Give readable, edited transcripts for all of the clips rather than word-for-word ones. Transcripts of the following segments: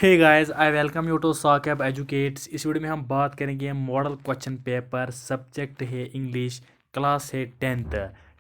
Hey guys I welcome you to Saqib educates. इस video में हम बात करेंगे मॉडल क्वेश्चन पेपर। सब्जेक्ट है इंग्लिश, क्लास है 10th।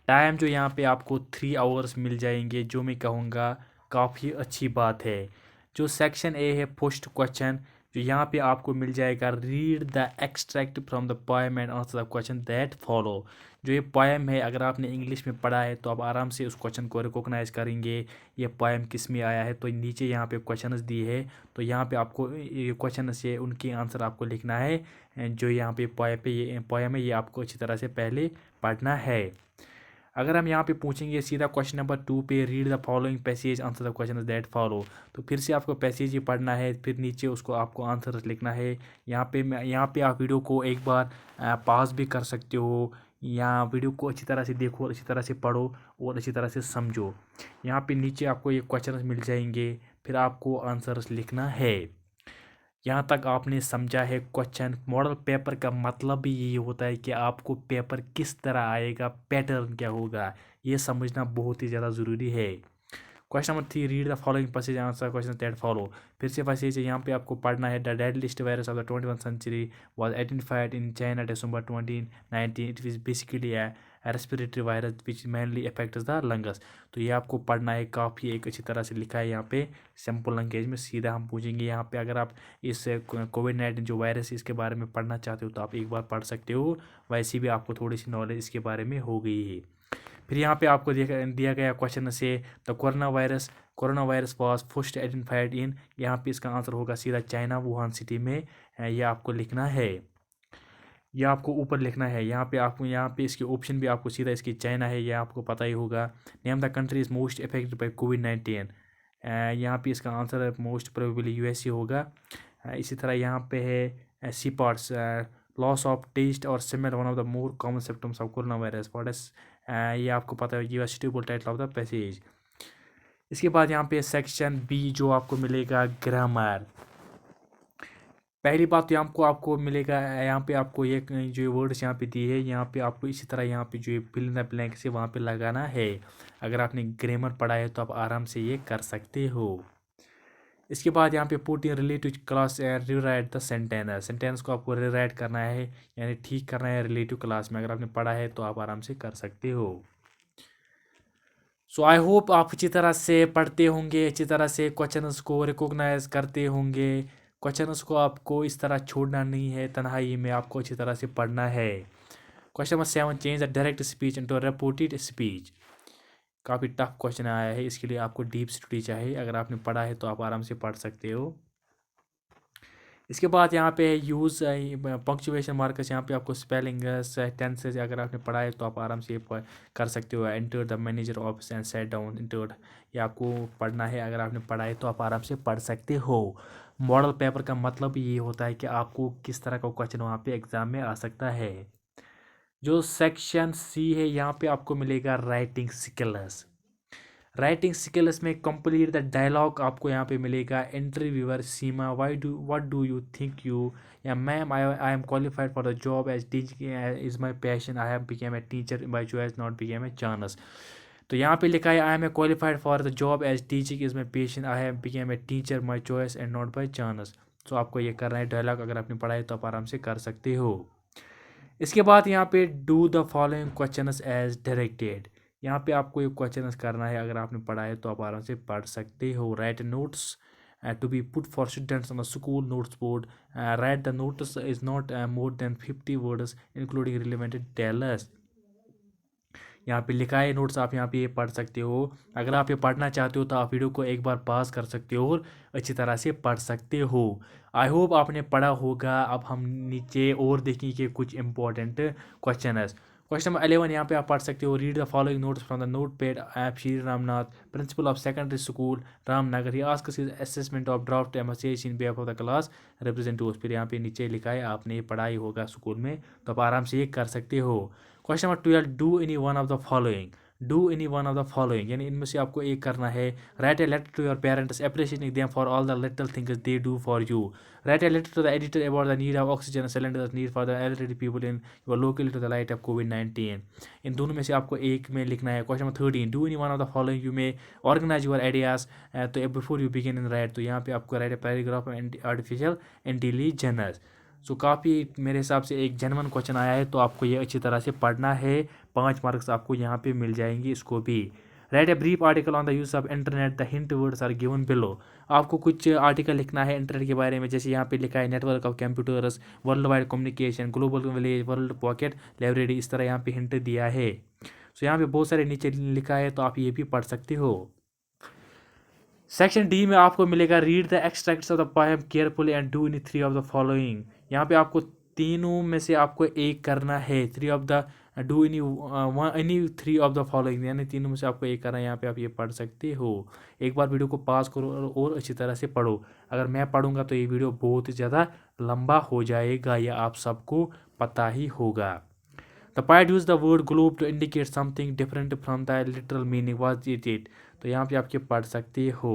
टाइम जो यहाँ पे आपको 3 आवर्स मिल जाएंगे, जो मैं कहूँगा काफ़ी अच्छी बात है। जो सेक्शन ए है फर्स्ट क्वेश्चन, जो यहाँ पे आपको मिल जाएगा read the extract from the poem and answer the question that follow. जो ये पोएम है, अगर आपने इंग्लिश में पढ़ा है तो आप आराम से उस क्वेश्चन को रिकॉग्नाइज करेंगे ये पोएम किस में आया है। तो नीचे यहाँ पे क्वेश्चंस दी है, तो यहाँ पे आपको ये क्वेश्चन से उनके आंसर आपको लिखना है। जो यहाँ पे पोएम है ये आपको अच्छी तरह से पहले पढ़ना है। अगर हम यहाँ पे पूछेंगे सीधा क्वेश्चन नंबर 2 पे, read the following passage answer the question that follow, तो फिर से आपको पैसेज ही पढ़ना है, फिर नीचे उसको आपको आंसर लिखना है। यहाँ पे आप वीडियो को एक बार पॉज भी कर सकते हो, या वीडियो को अच्छी तरह से देखो, अच्छी तरह से पढ़ो और अच्छी तरह से समझो। यहाँ पे नीचे आपको ये क्वेश्चन मिल जाएंगे, फिर आपको आंसर्स लिखना है। यहाँ तक आपने समझा है क्वेश्चन। मॉडल पेपर का मतलब भी यही होता है कि आपको पेपर किस तरह आएगा, पैटर्न क्या होगा, ये समझना बहुत ही ज़्यादा ज़रूरी है। Question number 3, read the following passage answer question that follow. फिर से पैसेज है, यहाँ पे आपको पढ़ना है। The deadliest virus of the 21st century was identified in China December 2019। It is basically respiratory virus which mainly affects the lungs. तो ये आपको पढ़ना है, काफ़ी एक अच्छी तरह से लिखा है यहाँ पे सिंपल लैंग्वेज में। सीधा हम पूछेंगे यहाँ पे, अगर आप इस कोविड-19 जो वायरस है इसके बारे में पढ़ना चाहते हो तो आप एक बार पढ़ सकते हो, वैसे भी आपको थोड़ी सी नॉलेज इसके बारे में हो गई है। फिर यहाँ पे आपको दिया गया क्वेश्चन से, the corona virus was first identified in, यहाँ पे इसका आंसर होगा सीधा चाइना वुहान सिटी में। ये आपको लिखना है, ये आपको ऊपर लिखना है। यहाँ पे इसके ऑप्शन भी आपको सीधा इसकी चाइना है, ये आपको पता ही होगा। Name the country is most affected by कोविड-19, यहाँ पे इसका आंसर मोस्ट प्रोबेबली यूएसए होगा। इसी तरह यहाँ पे है सी पार्ट्स, लॉस ऑफ टेस्ट और smell one of the more common symptoms of corona virus what is, ये आपको पता है, ये suitable title of the passage. इसके बाद यहाँ पे सेक्शन बी जो आपको मिलेगा ग्रामर। पहली बात तो आपको आपको मिलेगा, यहाँ पे आपको ये जो वर्ड्स यहाँ पे दिए है, यहाँ पे आपको इसी तरह यहाँ पे जो फिल इन द ब्लैंक्स है वहाँ पे लगाना है। अगर आपने ग्रामर पढ़ा है तो आप आराम से ये कर सकते हो। इसके बाद यहाँ पे put in relative class and rewrite the sentence. Sentence को आपको रीराइट करना है, यानी ठीक करना है रिलेटिव क्लास में। अगर आपने पढ़ा है तो आप आराम से कर सकते हो। सो आई होप आप अच्छी तरह से पढ़ते होंगे, अच्छी तरह से क्वेश्चंस को रिकॉग्नाइज करते होंगे। क्वेश्चंस को आपको इस तरह छोड़ना नहीं है, तन्हाई में आपको अच्छी तरह से पढ़ना है। Question number 7, change the direct speech into reported speech. काफ़ी टफ क्वेश्चन आया है, इसके लिए आपको डीप स्टडी चाहिए। अगर आपने पढ़ा है तो आप आराम से पढ़ सकते हो। इसके बाद यहाँ पे यूज़ पंक्चुएशन मार्कर्स, यहाँ पे आपको स्पेलिंग टेंसेज अगर आपने पढ़ा है तो आप आराम से कर सकते हो। Enter the manager office and set down entered, ये आपको पढ़ना है। अगर आपने पढ़ा है तो आप आराम से पढ़ सकते हो। मॉडल पेपर का मतलब ये होता है कि आपको किस तरह का क्वेश्चन वहाँ पे एग्ज़ाम में आ सकता है। जो सेक्शन सी है, यहाँ पे आपको मिलेगा राइटिंग स्किल्स। राइटिंग स्किल्स में कंप्लीट द डायलॉग आपको यहाँ पे मिलेगा। Interviewer Seema, why do what do you think you, या ma'am I am qualified for the job as teaching is my passion, I have became a teacher by choice not became a chance. तो यहाँ पे लिखा है I am a qualified for the job as teaching is my passion, I have became a teacher my choice and not by chance. तो आपको ये करना है डायलॉग। अगर आपने पढ़ा है तो आप आराम से कर सकते हो। इसके बाद यहाँ पे do the following questions as directed, यहाँ पे आपको ये क्वेश्चन करना है। अगर आपने पढ़ा है तो आप आराम से पढ़ सकते हो। Write notes to be put for students on the school notes board, write the notes is not more than 50 words including relevant tailors. यहाँ पे लिखा है नोट्स, आप यहाँ पे ये पढ़ सकते हो। अगर आप ये पढ़ना चाहते हो तो आप वीडियो को एक बार पॉज कर सकते हो और अच्छी तरह से पढ़ सकते हो। आई होप आपने पढ़ा होगा। अब हम नीचे और देखेंगे कुछ इंपॉर्टेंट क्वेश्चन है। क्वेश्चन नंबर 11, यहाँ पे आप पढ़ सकते हो। Read the following notes from the note paid app Shri Ramnath, principle of secondary school Ramnagar. He asks his assessment of draft A message in behalf of the class representatives. फिर यहाँ पे नीचे लिखा है, आपने ये पढ़ा ही होगा स्कूल में, तो आप आराम से ये कर सकते हो। Question number 12, do any one of the following. Do any one of the following, यानी इनमें से आपको एक करना है। Write a letter to your parents appreciating them for all the little things they do for you. Write a letter to the editor about the need of oxygen cylinder need for the elderly people in your locality to the light of कोविड-19। इन दोनों में से आपको एक में लिखना है। Question number 13, do any one of the following you may organise your ideas तो before you begin in write, तो यहाँ पे आपको write a paragraph artificial intelligence. So काफ़ी मेरे हिसाब से एक जेन्युइन क्वेश्चन आया है, तो आपको ये अच्छी तरह से पढ़ना है। 5 मार्क्स आपको यहाँ पे मिल जाएंगे इसको भी। Write a brief article on the use of internet, the hint words are given below. आपको कुछ आर्टिकल लिखना है इंटरनेट के बारे में, जैसे यहाँ पे लिखा है network of computers, world wide communication, global village, world pocket library, इस तरह यहाँ पे हिंट दिया है। सो यहाँ पे बहुत सारे नीचे लिखा है, तो आप ये भी पढ़ सकते हो। सेक्शन डी में आपको मिलेगा read the extracts of the poem carefully and do in 3 of the following. यहाँ पे आपको तीनों में से आपको एक करना है। 3 of the do any 3 of the following, यानी तीनों में से आपको एक करना है। यहाँ पे आप ये पढ़ सकते हो। एक बार वीडियो को पॉज करो और अच्छी तरह से पढ़ो। अगर मैं पढ़ूंगा तो ये वीडियो बहुत ही ज़्यादा लंबा हो जाएगा, या आप सबको पता ही होगा। The poet used the word globe to indicate something different from the literal meaning. Was it? तो यहाँ पे आपके पढ़ सकते हो।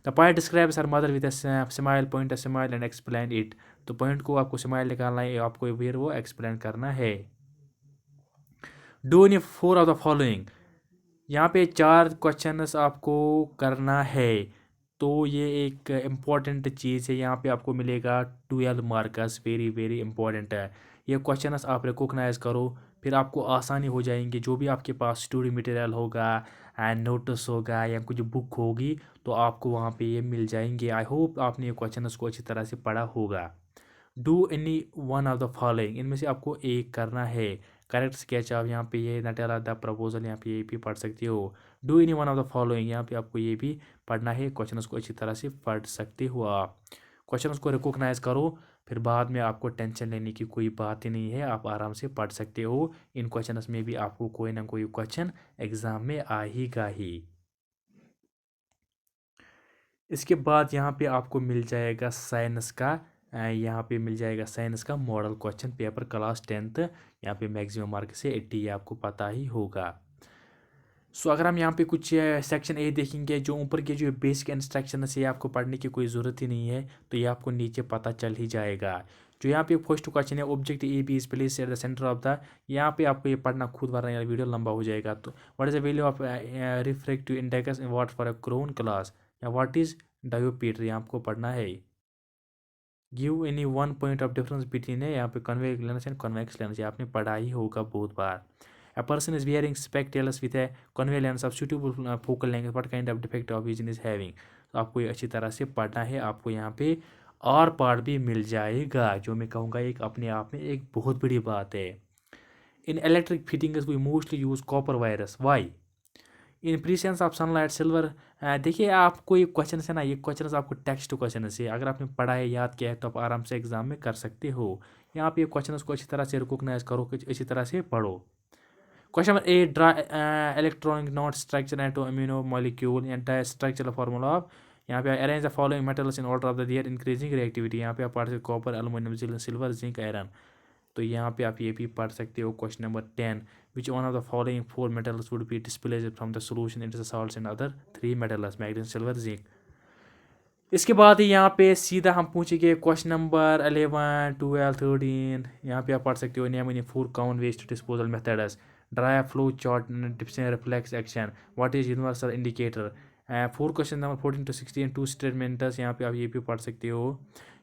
The poet describes her mother with a smile, point a smile and explain it. तो पॉइंट को आपको स्माइल निकालना है, आपको फिर वो एक्सप्लेन करना है। Do any 4 of the following, यहाँ पे 4 क्वेश्चंस आपको करना है। तो ये एक इम्पॉर्टेंट चीज़ है। यहाँ पे आपको मिलेगा 12 मार्क्स, वेरी वेरी इंपॉर्टेंट है। ये क्वेश्चंस आप रिकॉग्नाइज करो, फिर आपको आसानी हो जाएंगे। जो भी आपके पास स्टडी मटेरियल होगा एंड नोट्स होगा या कुछ बुक होगी, तो आपको वहाँ पे ये मिल जाएंगे। आई होप आपने ये क्वेश्चंस को अच्छी तरह से पढ़ा होगा। Do any one of the following, इनमें से आपको एक करना है। करेक्ट स्केच ऑफ, यहाँ पे ये नटेला द प्रपोजल, यहाँ पे ये भी पढ़ सकते हो। Do any one of the following, यहाँ पे आपको ये भी पढ़ना है। क्वेश्चंस को अच्छी तरह से पढ़ सकते हो आप। क्वेश्चंस को रिकॉग्नाइज करो, फिर बाद में आपको टेंशन लेने की कोई बात ही नहीं है। आप आराम से पढ़ सकते हो। इन क्वेश्चंस में भी आपको कोई ना कोई क्वेश्चन एग्जाम में आएगा ही। इसके बाद यहाँ पे आपको मिल जाएगा साइंस का, यहाँ पे मिल जाएगा साइंस का model question paper class 10th। यहाँ पे मैक्सिमम मार्क से 80, आपको पता ही होगा। सो अगर हम यहाँ पे कुछ सेक्शन ए देखेंगे, जो ऊपर के जो बेसिक इंस्ट्रक्शन है, आपको पढ़ने की कोई ज़रूरत ही नहीं है, तो ये आपको नीचे पता चल ही जाएगा। जो यहाँ पे फर्स्ट क्वेश्चन है, object A B is place at the centre of the, यहाँ पे आपको ये पढ़ना खुद, वरना यार वीडियो लंबा हो जाएगा। तो what is the value of refractive index in what for a crone class, या व्हाट इज डायोपीटर, यहाँ आपको पढ़ना है। Give any one point of difference between है, यहाँ पे convex lens and convex lens, ये आपने पढ़ा ही होगा बहुत बार। A person is wearing spectacles with a conveyor lens of suitable focal length. What kind of defect of vision is having? तो आपको ये अच्छी तरह से पढ़ना है। आपको यहाँ पे और पार्ट भी मिल जाएगा, जो मैं कहूँगा एक अपने आप में एक बहुत बड़ी बात है। In electric fittings we mostly use copper wires, why? In presence of sunlight silver. देखिए, आपको ये क्वेश्चन है ना, ये क्वेश्चन आपको टेक्स्ट क्वेश्चन है। अगर आपने पढ़ा है, याद किया है, तो आप आराम से एग्जाम में कर सकते हो। यहाँ पे क्वेश्चन को अच्छी तरह से रिकॉग्नाइज करो, अच्छी तरह से पढ़ो। Question number 8, draw electronic knot structure and to amino molecule and the structural formula of, यहाँ पे arrange the following metals in order of their increasing reactivity। यहाँ पे आप पढ़ सकते हो copper, aluminium, silver, zinc, iron. तो यहाँ पे आप ये भी पढ़ सकते हो। Question number 10, which one of the following 4 metals would be displaced from the solution into the salts and other 3 metals, magnesium, silver, zinc. इसके बाद ही यहाँ पे सीधा हम पूछेंगे क्वेश्चन नंबर 11, 12, 13। यहाँ पे आप पढ़ सकते हो name any 4 common waste disposal methods, draw flow chart, reflex action, what is universal indicator. 4 question number 14 to 16, 2 statements, यहाँ पे आप ये भी पढ़ सकते हो।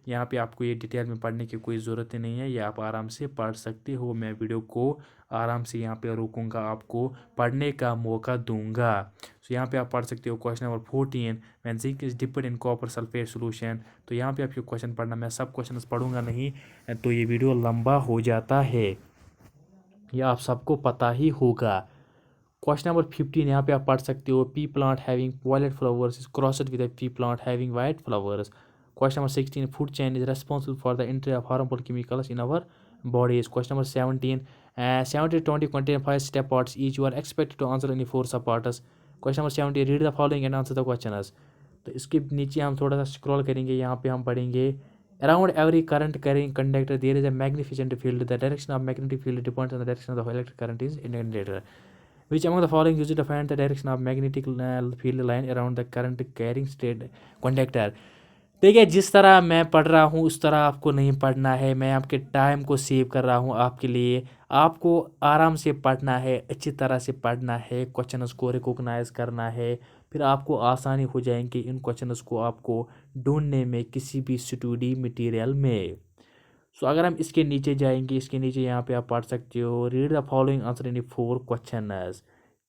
यहाँ पे आपको ये डिटेल में पढ़ने की कोई ज़रूरत नहीं है, ये आप आराम से पढ़ सकते हो। मैं वीडियो को आराम से यहाँ पे रोकूंगा, आपको पढ़ने का मौका दूंगा। सो यहाँ पे आप पढ़ सकते हो question number 14, when zinc is dipped in copper sulphate solution. तो यहाँ पे आपको क्वेश्चन पढ़ना, मैं सब क्वेश्चन पढ़ूंगा नहीं, तो ये वीडियो लंबा हो जाता है, यह आप सबको पता ही होगा। क्वेश्चन नंबर 15, यहाँ पे आप पढ़ सकते हो pea plant having violet flowers is crossed with pea plant having white flowers. Question number 16, food chain is responsible for the entry of harmful chemicals in our bodies. Question number 17, 70-20 contain 5 step parts each. You are expected to answer any 4 sub parts. Question number 70, read the following and answer the questions. तो इसके नीचे हम थोड़ा सा scroll करेंगे, यहाँ पे हम पढ़ेंगे around every current carrying conductor there is a magnificent field. The direction of magnetic field depends on the direction of the electric current is indicator. Which among the following used to define the direction of magnetic field line around the current carrying state conductor? देखिए, जिस तरह मैं पढ़ रहा हूँ उस तरह आपको नहीं पढ़ना है। मैं आपके टाइम को सेव कर रहा हूँ आपके लिए। आपको आराम से पढ़ना है, अच्छी तरह से पढ़ना है, क्वेश्चंस को रिकॉग्नाइज करना है, फिर आपको आसानी हो जाएंगी इन क्वेश्चंस को आपको ढूंढने में किसी भी स्टडी मटेरियल में। सो अगर हम इसके नीचे जाएंगे, इसके नीचे यहाँ पे आप पढ़ सकते हो read the following answer in 4 questions.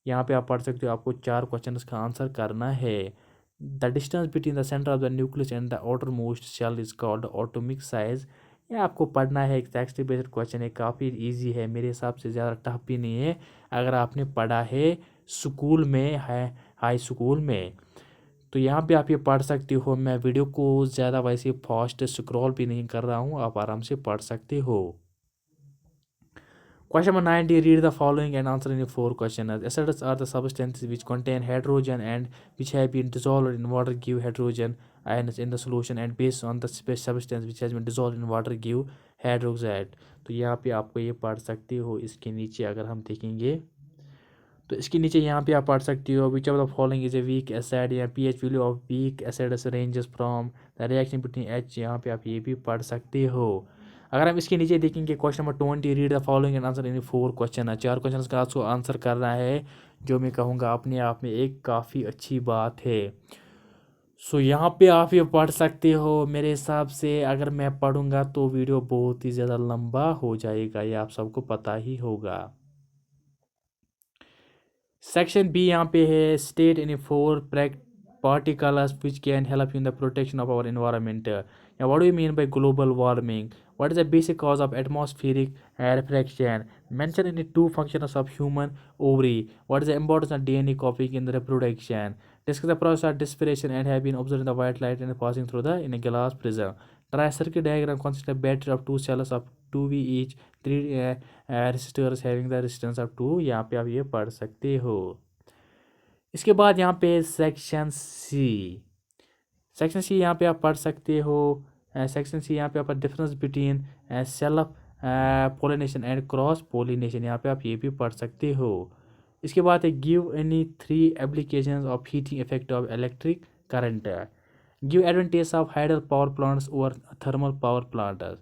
यहाँ पे आप पढ़ सकते हो, आपको 4 क्वेश्चंस का आंसर करना है। The distance between the centre of the nucleus and the outer most shell is called atomic size. ये आपको पढ़ना है, एक टेक्स्ट बेस्ड क्वेश्चन है, काफ़ी इजी है, मेरे हिसाब से ज़्यादा टफ भी नहीं है अगर आपने पढ़ा है स्कूल में, है हाई स्कूल में। तो यहाँ पे आप ये पढ़ सकते हो। मैं वीडियो को ज़्यादा वैसे फास्ट स्क्रॉल भी नहीं कर रहा हूँ, आप आराम से पढ़ सकते हो। Question number 90, read the following and answer in 4 questions. Acids are the substances which contain hydrogen and which have been dissolved in water give hydrogen ions in the solution and based on the substance which has been dissolved in water give hydroxide। तो यहाँ पे आपको ये पढ़ सकते हो। इसके नीचे अगर हम देखेंगे तो इसके नीचे यहाँ पे आप पढ़ सकते हो which of the following is a weak acid या pH value of weak acid ranges from the reaction between H. यहाँ पे आप ये भी पढ़ सकते हो। अगर हम इसके नीचे देखेंगे question number 20, read the following and answer in 4 question है। 4 क्वेश्चन का आपको आंसर करना है, जो मैं कहूँगा अपने आप में एक काफ़ी अच्छी बात है। सो यहाँ पे आप ये पढ़ सकते हो। मेरे हिसाब से अगर मैं पढ़ूंगा तो वीडियो बहुत ही ज़्यादा लंबा हो जाएगा, ये आप सबको पता ही होगा। सेक्शन बी यहाँ पे है state in 4 particles which can help in the protection of our environment। Now, what do you mean by global warming? What is the basic cause of atmospheric refraction? Mention any 2 functions of human ovary. What is the importance of DNA copying in the reproduction? Discuss the process of dispersion and have been observed in the white light and passing through the in a glass prism. Try a circuit diagram consists of battery of 2 cells of 2V each, 3 resistors having the resistance of 2। यहाँ पे आप ये पढ़ सकते हो। इसके बाद यहाँ पे सेक्शन सी यहाँ पे आप पढ़ सकते हो। सेक्शन सी यहाँ पे आप difference between self pollination and cross pollination, यहाँ पे आप ये भी पढ़ सकते हो। इसके बाद है give any 3 applications of heating effect of electric current. Give advantage of hydel power plants और thermal power plants.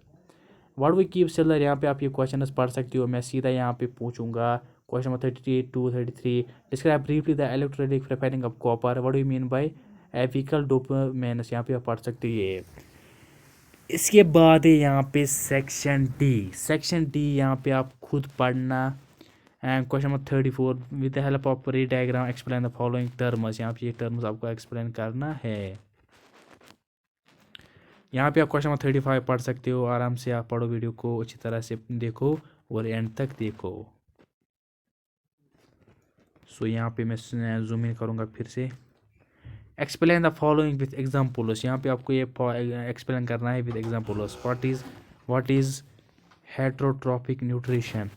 What we keep seller, यहाँ पे आप ये क्वेश्चन पढ़ सकते हो। मैं सीधा यहाँ पे पूछूंगा question number 32, 33। Describe briefly the electrolytic refining of copper. What do you mean by apical dopamines, यहाँ पे आप पढ़ सकते हो ये। इसके बाद है यहाँ पे सेक्शन डी यहाँ पे आप खुद पढ़ना। And question number 34, with the help of री diagram explain the following terms. यहाँ पे ये टर्म्स आपको एक्सप्लेन करना है। यहाँ पे आप क्वेश्चन नंबर 35 पढ़ सकते हो। आराम से आप पढ़ो, वीडियो को अच्छी तरह से देखो और एंड तक देखो। सो यहाँ पे मैं जूम इन करूँगा फिर से। Explain the following with examples, यहाँ पे आपको ये एक्सप्लेन करना है with examples. What is heterotrophic nutrition.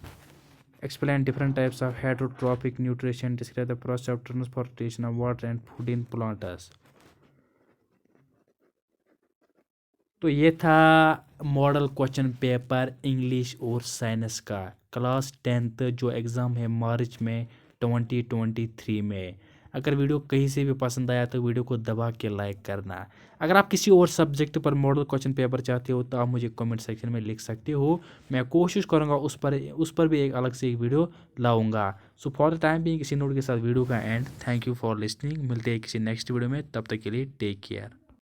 Explain different types of heterotrophic nutrition. Describe the process of transportation of water and food in plants. तो ये था मॉडल क्वेश्चन पेपर इंग्लिश और साइंस का क्लास 10th जो exam है मार्च में 2023 में। अगर वीडियो कहीं से भी पसंद आया तो वीडियो को दबा के लाइक करना। अगर आप किसी और सब्जेक्ट पर मॉडल क्वेश्चन पेपर चाहते हो तो आप मुझे कमेंट सेक्शन में लिख सकते हो। मैं कोशिश करूँगा उस पर भी एक अलग से एक वीडियो लाऊंगा। सो फॉर द टाइम भी किसी नोट के साथ वीडियो का and. Thank you for listening. मिलते हैं किसी नेक्स्ट वीडियो में, तब तक के लिए टेक केयर।